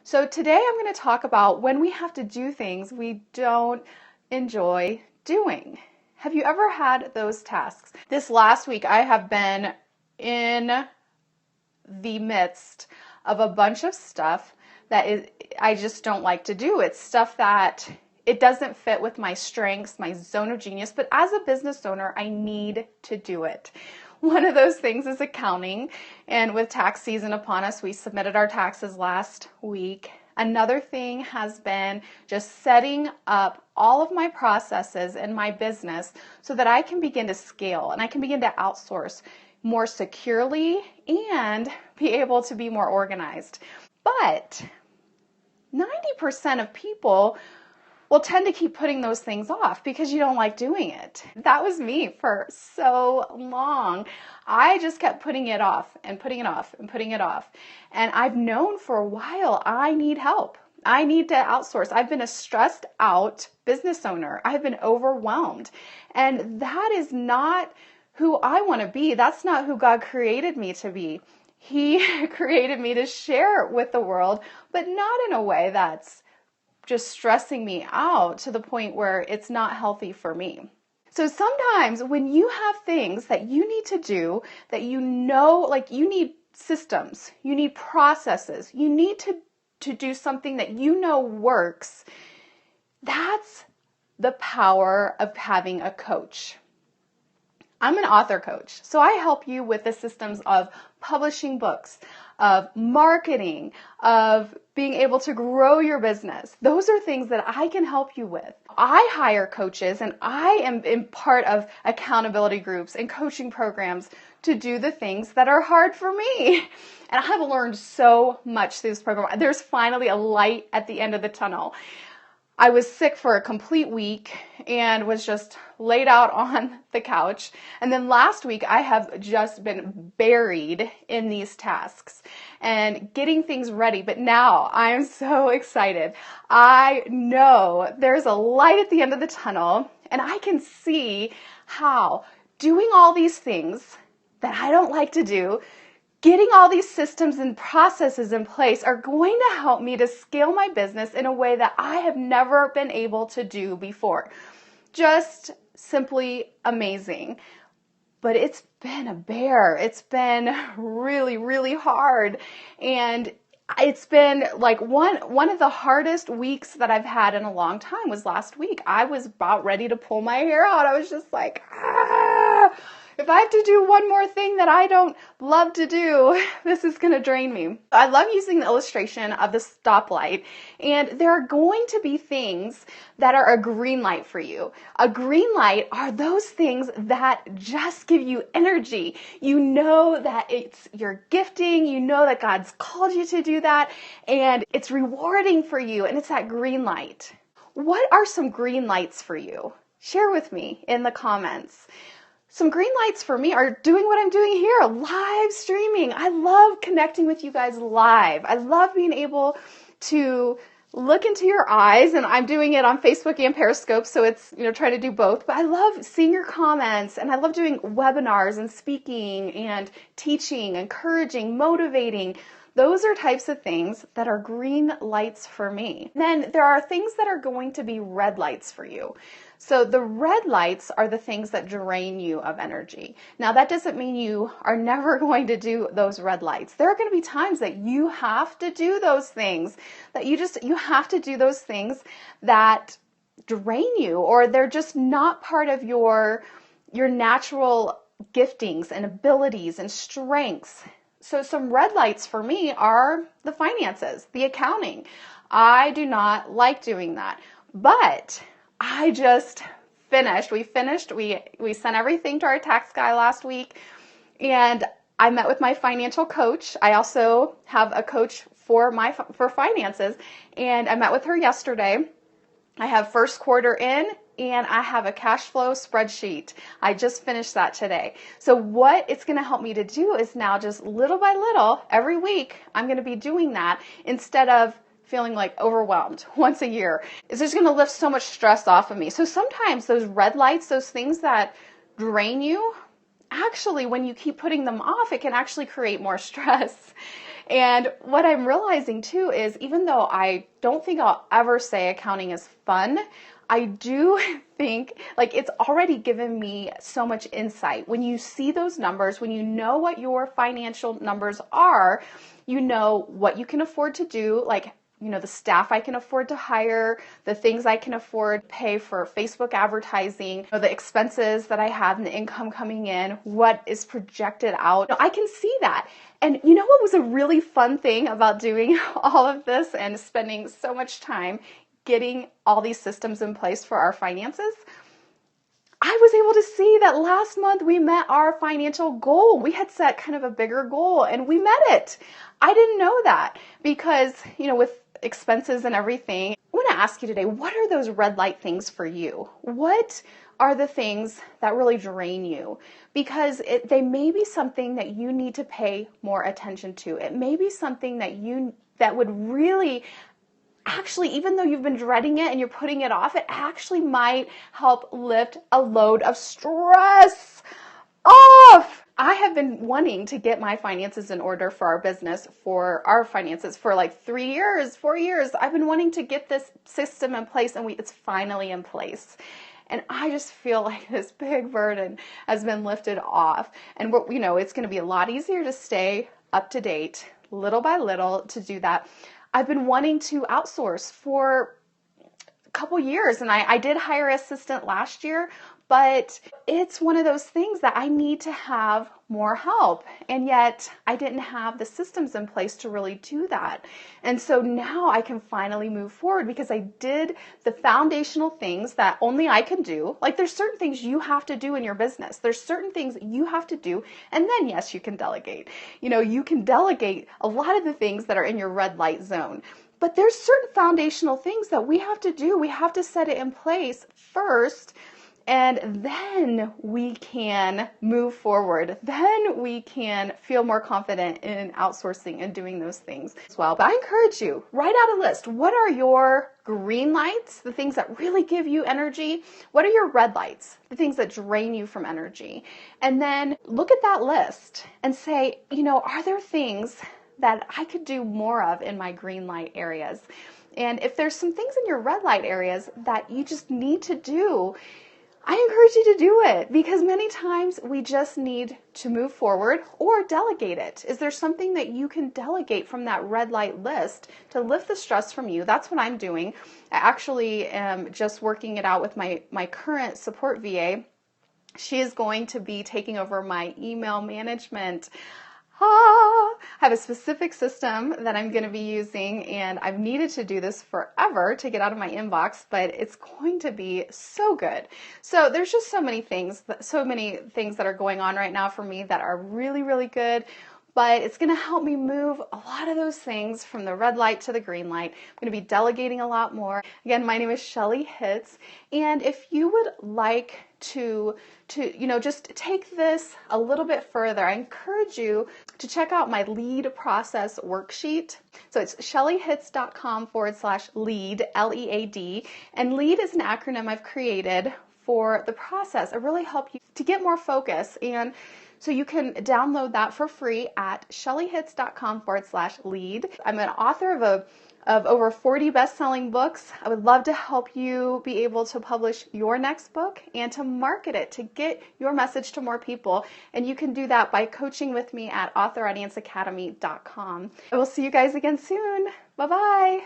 So today I'm going to talk about when we have to do things we don't enjoy doing. Have you ever had those tasks? This last week I have been in the midst of a bunch of stuff I just don't like to do. It's stuff that it doesn't fit with my strengths, my zone of genius, but as a business owner, I need to do it. One of those things is accounting, and with tax season upon us, we submitted our taxes last week. Another thing has been just setting up all of my processes in my business so that I can begin to scale and I can begin to outsource more securely and be able to be more organized. But 90% of people will tend to keep putting those things off because you don't like doing it. That was me for so long. I just kept putting it off and putting it off and putting it off. And I've known for a while I need help. I need to outsource. I've been a stressed out business owner. I've been overwhelmed. And that is not who I want to be. That's not who God created me to be. He created me to share with the world, but not in a way that's just stressing me out to the point where it's not healthy for me. So sometimes when you have things that you need to do, that you know, like you need systems, you need processes, you need to do something that you know works, that's the power of having a coach. I'm an author coach, so I help you with the systems of publishing books, of marketing, of being able to grow your business. Those are things that I can help you with. I hire coaches and I am in part of accountability groups and coaching programs to do the things that are hard for me. And I have learned so much through this program. There's finally a light at the end of the tunnel. I was sick for a complete week and was just laid out on the couch. And then last week, I have just been buried in these tasks and getting things ready. But now I am so excited. I know there's a light at the end of the tunnel, and I can see how doing all these things that I don't like to do, getting all these systems and processes in place are going to help me to scale my business in a way that I have never been able to do before. Just simply amazing. But it's been a bear. It's been really, really hard. And it's been like one of the hardest weeks that I've had in a long time was last week. I was about ready to pull my hair out. I was just like, if I have to do one more thing that I don't love to do, this is going to drain me. I love using the illustration of the stoplight, and there are going to be things that are a green light for you. A green light are those things that just give you energy. You know that it's your gifting, you know that God's called you to do that, and it's rewarding for you, and it's that green light. What are some green lights for you? Share with me in the comments. Some green lights for me are doing what I'm doing here, live streaming. I love connecting with you guys live. I love being able to look into your eyes, and I'm doing it on Facebook and Periscope, so it's, try to do both. But I love seeing your comments, and I love doing webinars and speaking and teaching, encouraging, motivating. Those are types of things that are green lights for me. Then there are things that are going to be red lights for you. So the red lights are the things that drain you of energy. Now that doesn't mean you are never going to do those red lights. There are going to be times that you have to do those things, that you have to do those things that drain you, or they're just not part of your natural giftings and abilities and strengths. So some red lights for me are the finances, the accounting. I do not like doing that, but I just finished. We sent everything to our tax guy last week, and I met with my financial coach. I also have a coach for finances, and I met with her yesterday. I have first quarter in, and I have a cash flow spreadsheet. I just finished that today. So what it's going to help me to do is now just little by little, every week, I'm going to be doing that instead of feeling like overwhelmed once a year. It's just going to lift so much stress off of me. So sometimes those red lights, those things that drain you, actually, when you keep putting them off, it can actually create more stress. And what I'm realizing too is even though I don't think I'll ever say accounting is fun, I do think like it's already given me so much insight. When you see those numbers, when you know what your financial numbers are, you know what you can afford to do, like the staff I can afford to hire, the things I can afford to pay for Facebook advertising, the expenses that I have and the income coming in, what is projected out. I can see that. And you know what was a really fun thing about doing all of this and spending so much time getting all these systems in place for our finances? I was able to see that last month we met our financial goal. We had set kind of a bigger goal and we met it. I didn't know that because, with expenses and everything, I want to ask you today, what are those red light things for you? What are the things that really drain you? Because they may be something that you need to pay more attention to. It may be something that would really actually, even though you've been dreading it and you're putting it off, it actually might help lift a load of stress off. I have been wanting to get my finances in order for our business, for our finances for like 3 years, 4 years. I've been wanting to get this system in place and it's finally in place. And I just feel like this big burden has been lifted off. And it's going to be a lot easier to stay up to date little by little to do that. I've been wanting to outsource for a couple years, and I did hire an assistant last year, but it's one of those things that I need to have more help, and yet I didn't have the systems in place to really do that. And so now I can finally move forward because I did the foundational things that only I can do. Like there's certain things you have to do in your business. There's certain things you have to do, and then yes, you can delegate. You can delegate a lot of the things that are in your red light zone. But there's certain foundational things that we have to do. We have to set it in place first, and then we can move forward. Then we can feel more confident in outsourcing and doing those things as well. But I encourage you, write out a list. What are your green lights, the things that really give you energy? What are your red lights, the things that drain you from energy? And then look at that list and say, are there things that I could do more of in my green light areas? And if there's some things in your red light areas that you just need to do, I encourage you to do it because many times we just need to move forward or delegate it. Is there something that you can delegate from that red light list to lift the stress from you? That's what I'm doing. I actually am just working it out with my current support VA. She is going to be taking over my email management. I have a specific system that I'm going to be using, and I've needed to do this forever to get out of my inbox, but it's going to be so good. So there's just so many things that are going on right now for me that are really, really good. But it's going to help me move a lot of those things from the red light to the green light. I'm going to be delegating a lot more. Again, my name is Shelly Hitz, and if you would like to just take this a little bit further, I encourage you to check out my lead process worksheet. So it's shellyhitz.com/lead, LEAD, and LEAD is an acronym I've created for the process. It really helps you to get more focus, and so you can download that for free at shellyhitz.com/lead. I'm an author of over 40 best-selling books. I would love to help you be able to publish your next book and to market it, to get your message to more people. And you can do that by coaching with me at authoraudienceacademy.com. I will see you guys again soon. Bye-bye.